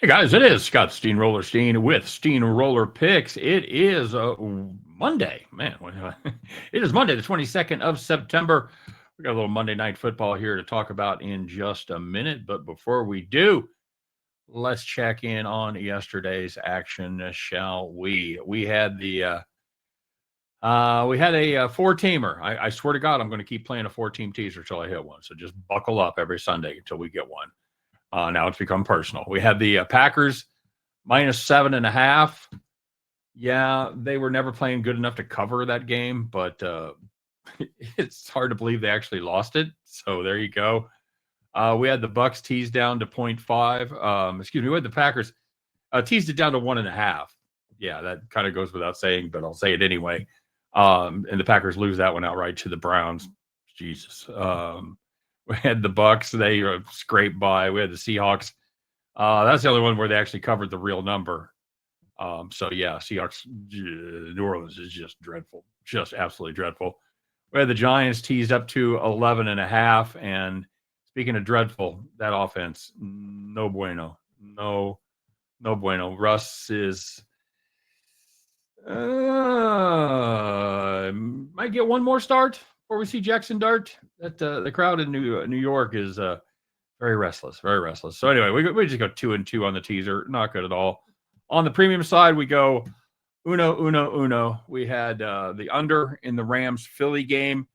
Hey guys, it is Scott Steamroller Steen with Steamroller Picks. It is Monday, man. It is Monday, the 22nd of September. We got a little Monday Night Football here to talk about in just a minute. But before we do, let's check in on yesterday's action, shall we? We had a four-teamer. I swear to God, I'm going to keep playing a four-team teaser until I hit one. So just buckle up every Sunday until we get one. Now it's become personal. We had the Packers -7.5. Yeah, they were never playing good enough to cover that game, but it's hard to believe they actually lost it. So there you go. We had the Bucks teased down to 0.5. We had the Packers teased it down to 1.5. Yeah, that kind of goes without saying, but I'll say it anyway. And the Packers lose that one outright to the Browns. Jesus. We had the Bucks; they scraped by. We had the Seahawks. That's the only one where they actually covered the real number. So yeah, Seahawks, New Orleans is just dreadful, just absolutely dreadful. We had the Giants teased up to 11.5. And speaking of dreadful, that offense, no bueno, no bueno. Russ is might get one more start before we see Jackson Dart. That the crowd in New York is very restless, very restless. So anyway, we just go 2-2 on the teaser. Not good at all. On the premium side, we go uno. We had the under in the Rams Philly game.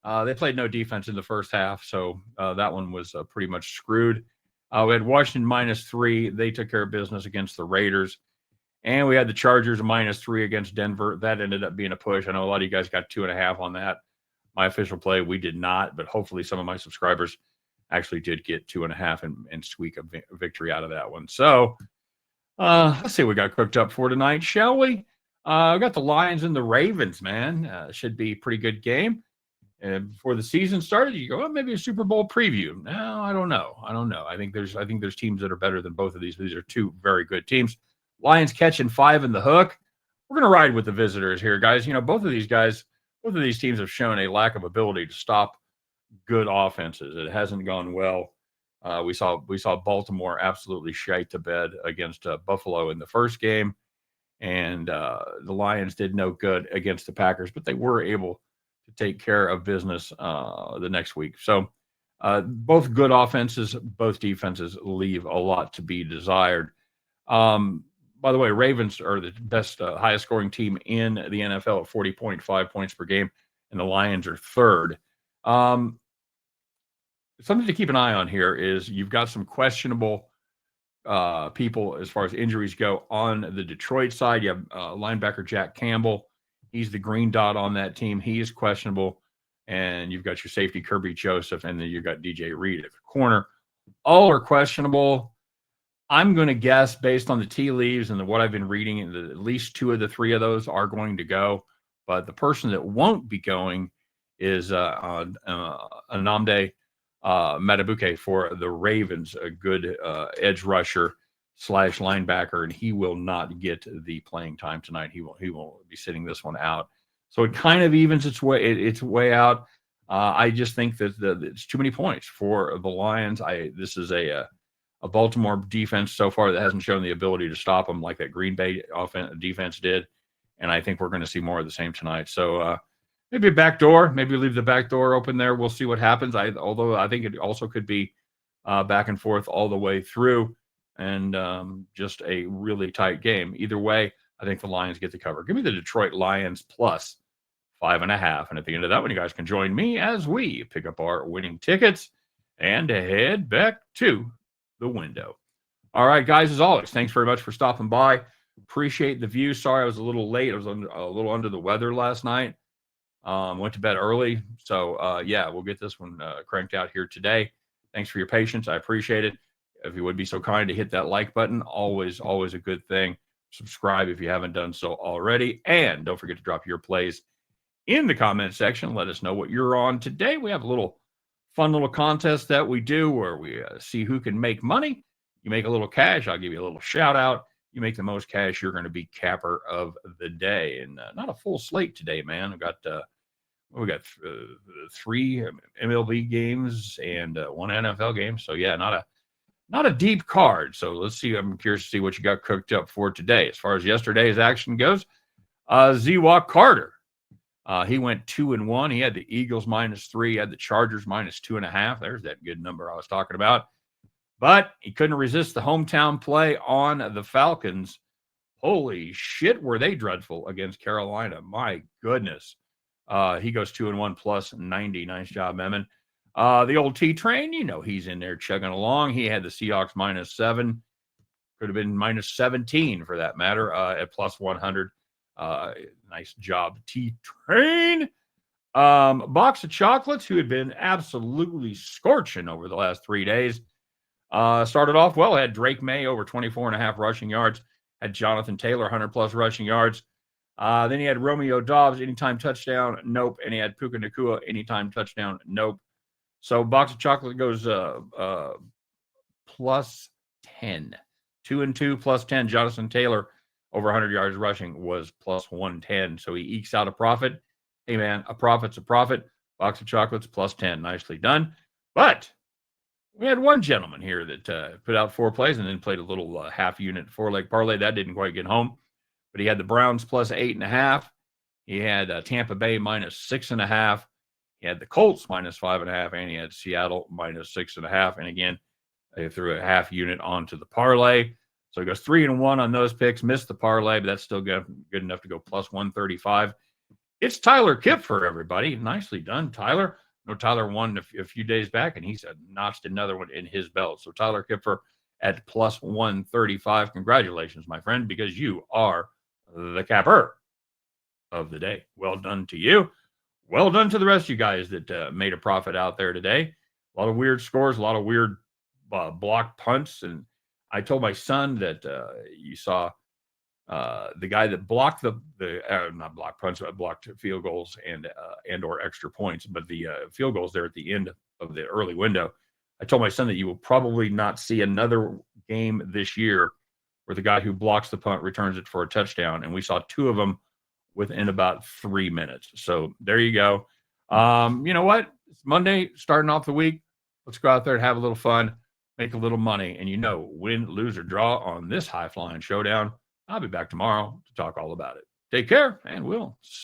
They played no defense in the first half, so that one was pretty much screwed. We had Washington -3. They took care of business against the Raiders. And we had the Chargers -3 against Denver. That ended up being a push. I know a lot of you guys got 2.5 on that. My official play, we did not, but hopefully some of my subscribers actually did get 2.5 and squeak a victory out of that one. So let's see what we got cooked up for tonight, shall we? We got the Lions and the Ravens, man. Should be a pretty good game. And before the season started, you go, well, maybe a Super Bowl preview. No, I don't know. I think there's teams that are better than both of these. These are two very good teams. Lions catching 5 in the hook. We're going to ride with the visitors here, guys. You know, both of these teams have shown a lack of ability to stop good offenses. It hasn't gone well. We saw Baltimore absolutely shite the bed against Buffalo in the first game, and the Lions did no good against the Packers, but they were able to take care of business the next week. So both good offenses, both defenses leave a lot to be desired. By the way, Ravens are the best, highest scoring team in the NFL at 40.5 points per game, and the Lions are third. Something to keep an eye on here is you've got some questionable people as far as injuries go on the Detroit side. You have linebacker Jack Campbell. He's the green dot on that team. He is questionable. And you've got your safety Kirby Joseph, and then you've got DJ Reed at the corner. All are questionable. I'm going to guess based on the tea leaves and what I've been reading, at least 2 of the 3 of those are going to go. But the person that won't be going is Anamde Matabuke for the Ravens, a good edge rusher / linebacker, and he will not get the playing time tonight. He will be sitting this one out. So it kind of evens its way out. I just think that it's too many points for the Lions. This is a Baltimore defense so far that hasn't shown the ability to stop them like that Green Bay defense did. And I think we're going to see more of the same tonight. So maybe a back door, maybe leave the back door open there. We'll see what happens. Although I think it also could be back and forth all the way through and just a really tight game. Either way, I think the Lions get the cover. Give me the Detroit Lions plus 5.5. And at the end of that one, you guys can join me as we pick up our winning tickets and head back to the window. All right, guys, as always, thanks very much for stopping by. Appreciate the view. Sorry I was a little late. I was a little under the weather last night. Went to bed early. So, yeah, we'll get this one cranked out here today. Thanks for your patience. I appreciate it. If you would be so kind to hit that like button, always a good thing. Subscribe if you haven't done so already. And don't forget to drop your plays in the comment section. Let us know what you're on today. We have a fun little contest that we do where we see who can make money. You make a little cash, I'll give you a little shout out. You make the most cash, you're going to be capper of the day. And not a full slate today, man. We got 3 MLB games and 1 NFL game. So yeah, not not a deep card. So let's see. I'm curious to see what you got cooked up for today. As far as yesterday's action goes, Zwak Carter. He went 2-1. He had the Eagles -3, he had the Chargers -2.5. There's that good number I was talking about. But he couldn't resist the hometown play on the Falcons. Holy shit, were they dreadful against Carolina? My goodness. He goes 2-1 plus 90. Nice job, Memon. The old T Train, he's in there chugging along. He had the Seahawks -7. Could have been -17 for that matter at plus 100. Nice job, T Train. Box of Chocolates, who had been absolutely scorching over the last 3 days, started off well. Had Drake May over 24.5 rushing yards. Had Jonathan Taylor 100+ rushing yards. Then he had Romeo Dobbs anytime touchdown, nope. And he had Puka Nacua anytime touchdown, nope. So Box of Chocolate goes plus 10. 2-2 plus 10. Jonathan Taylor over 100 yards rushing was plus 110. So he ekes out a profit. Hey, man, a profit's a profit. Box of Chocolates plus 10. Nicely done. But we had one gentleman here that put out 4 plays and then played a little half-unit 4-leg parlay. That didn't quite get home. But he had the Browns plus 8.5. He had Tampa Bay -6.5. He had the Colts -5.5. And he had Seattle -6.5. And again, they threw a half unit onto the parlay. So he goes 3-1 on those picks. Missed the parlay, but that's still good enough to go plus 135. It's Tyler Kipfer, everybody. Nicely done, Tyler. No, Tyler won a few days back, and he's notched another one in his belt. So Tyler Kipfer at plus 135. Congratulations, my friend, because you are the capper of the day. Well done to you. Well done to the rest of you guys that made a profit out there today. A lot of weird scores, a lot of weird block punts. And I told my son that you saw the guy that blocked not block punts, but blocked field goals and or extra points, but the field goals there at the end of the early window. I told my son that you will probably not see another game this year where the guy who blocks the punt returns it for a touchdown, and we saw 2 of them within about 3 minutes. So there you go. You know what? It's Monday, starting off the week. Let's go out there and have a little fun, make a little money, and win, lose, or draw on this high-flying showdown. I'll be back tomorrow to talk all about it. Take care, and we'll